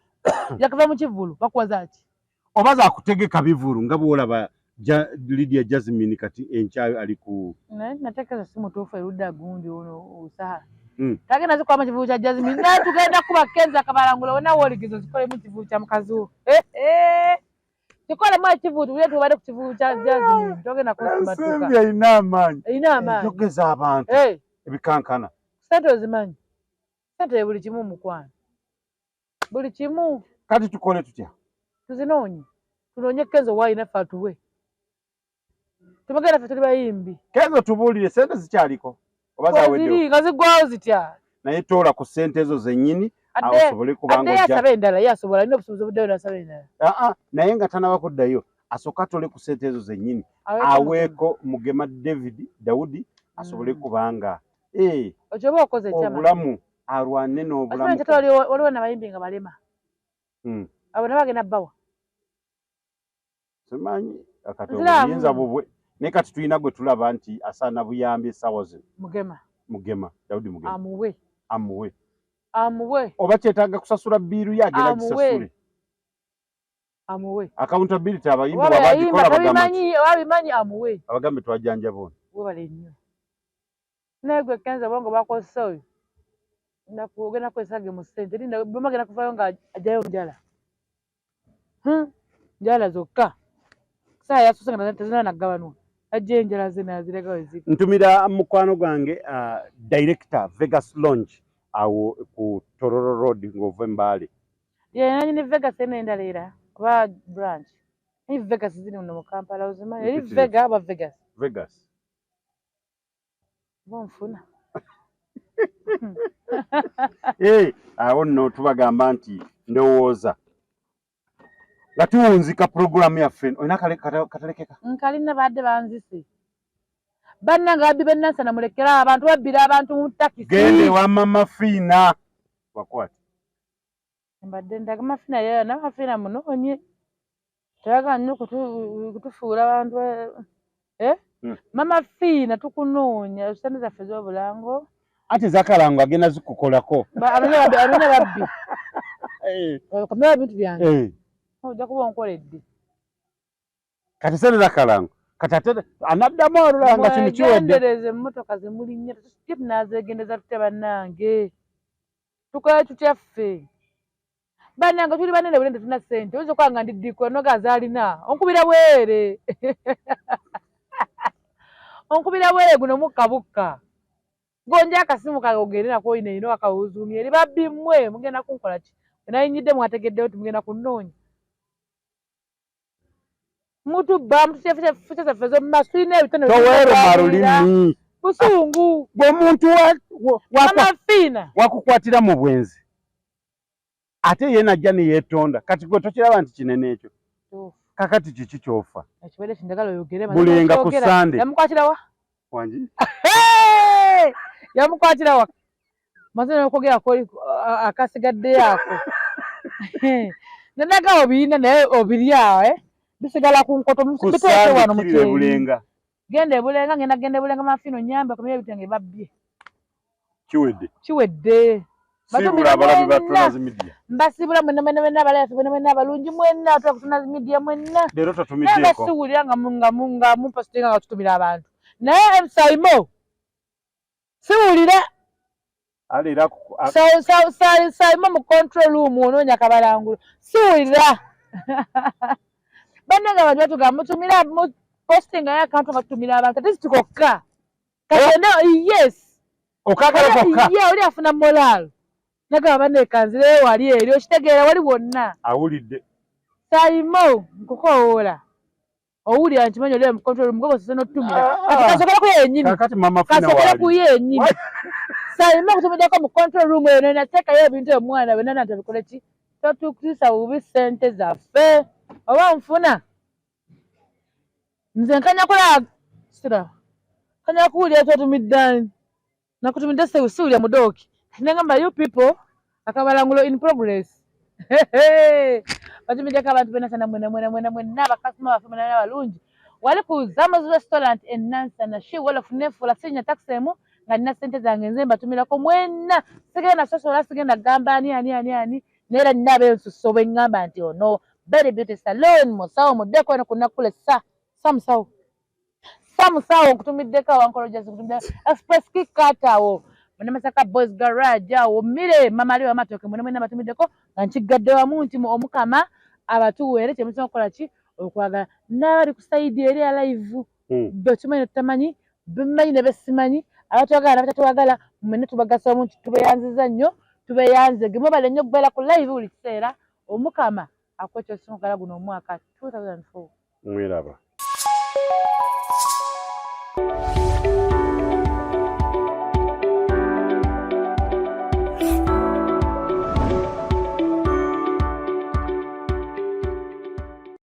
yakuva mu kivulu bakuwaza ki oba zakutegeka bivulu nga bwolaba Lydia Jasmine kati enkyayo ali ku nateekeza si mutuufu erudda gundi ono osaha tagenda zikwama kivulu kya Jasmine naye tugenda kuba Kenzo akabalangula wonna wooligizo zikolemu kivulu kya mukazi wo kikolemu ekivulu tubule tubadde ku kivulu kya Jasmine togenda kusimbatuka erina amaanyi togeza abantu ebikankana sente ozimanyi sente buli kimu mukwano buli kimu kati tukole tutya tuzinoonye tunoonye Kenzo waayina ffe atuwe tumugenda ffe tuli bayimbi Kenzo tubuulire sente zikyaliko oba zaweddewo nga ziggwawo zitya naye toola ku sente ezo zennyini awo osobole kubanga ate yasaba endala ye asobola alina obusobozi obuddayo nasaba endala naye nga tanaba kuddayo asooka atole ku sente ezo zennyini aweeko Mugema Daudi asobole kubanga okyoba okoze obulamu alwane n'obulamu waliwo nabayimbi nga balema abo nabagenda bbawa simanyi akati obuyinza bubwe naye kati tulina gwe tulaba nti asaana buyambi essaawa zino Mugema Daudi Mugema amuwe oba kyetaaga kusasula biiru ye agenda gisasule accountability abayimbi wabagikolaabimanyi amuwe abagambe twajanjaba ono webale nnyo naye gwe Kenzo bongo bakozesa oyo ogenda kwesage mu ssente bamagenda kuvayo nga ajjayo njala njala zokka saa yasuse nga tezina nagabanwa ajja enjala ze nazirega weziri ntumira mukwano gwange director Vegas Lounge awo ku Tororo Road ng'ova Mbale nanyi ne Vegas eno endala era oba branch ni Vegas ziri muno mu Kampala ozimanyi eri Vega aba Vegas bonfuna awo nno tubagamba nti ndowooza nga tuwunzika puroguramu yaffe olina katalekeka nkalina badde banzise bannanga babbi bennansana mulekera abantu babbira abantu mu takisi gende wa Mama Fiina bakwate mbadde ndaga Mafiina yaya n'Amafiina munoonye tayagala nnyo kutufuula abantu Mama Fiina tukunoonya sente zaffe z'obulango ate zakalango agenda zikukolako anonya babbi kamera bintu byange ojja kuba onkoledde kati sente zakalango kati ate anaddamu olulanga kino kiwedde mwegendereze emmotoka zemulinnya tusikye tunaazegendeza tutya bannange tukola tutya ffe bannange tuli banene bulende tuna ssente oyinza okuba nga ndiddiko noga zaalina onkubira bwere onkubira bwere guno mukka bukka gonja akasimu kawe ogende nako oyina ino akawuzuumye eri babbi mmwe mugenda kunkola ki nayinyidde mwategeddewo ti mugenda kunnoonya mutu bam fucha za fezo masine bitano towero marulimi busungu bw'omuntu amafina wakukwatira mu bwenzi ate ye najja ne yeetonda kati gwe tokiraba nti kinene ekyo kakati kiki kyofa ekibere kindagala oyogere bulenga ku Sande yamukwatira wa wanji yamukwatira wa mazina okogera ko akasigadde yako nanaga obirina naye obirya bisigala ku nkoto musibitete wano mu bulenga gende bulenga ngenda bulenga mafino nyamba kumye bitenge babbye kiwedde sibula abalabi ba Tunazi Media mbasibula mwenna abalaya mwenna abalungi mwenna atwa ku Tunazi Media mwenna lero tatumiddeko siwulira nga mupostinga nga tutumira abantu naye Saimo siwulira alira Saimo mu control room onoonya Kabalangulo siwulira bananga abantu batuga mutumira postinga ya account nga tutumira abantu kati tukokka kati yes okagala kokka oli afuna moral naga bane kanzire wali eri okitegeera wali wonna awulidde Saimo nkukoola owulira nti manyo leo mu control mugogo sino tutumira kasokola ku yenyini kakati mama fina wali kasokola ku yenyini Saimo kutumira mu control room eno nateka yo ebintu omwana benana tabikole ki totukisa ubi sente zaffe oba nfuna nze nkanya kola sira kanya kuulira totumiddani nakutumidde sewusiwulya mudoki nengamba you people Akabalangulo in progress batumideko abantu bena sana mwena bakasima bafumana n'abalungi wali ku Zama's restaurant in Nansana she wala funefula sinya taxemu nga nina sente zange nze mbatumirako mwena sigenda sosola sigenda gamba ani nera ninabe ensuso bwengamba nti ono Berry Beauty Salon musawo muddeko eno kunakule samusawo nkutumiddeko awankoloja zikutumidde express kick katawo mwana Masaka Boys Garage awo mire mama ali amatoke mwena batumiddeko nga nkigadde wamu nti omukama abatuwere kyemusoma okukola ki okwagala n'abali ku side eri ya live betumanyi tutamanyi bimanyi ne besimanyi abatwagala n'abatatwagala mwena tubagasa omuntu tubeyanziza nnyo tubeyanze gemwe bale nnyo okubeera ku live buli kiseera omukama akwekyo simugala guno omwaka 2004 mwiraba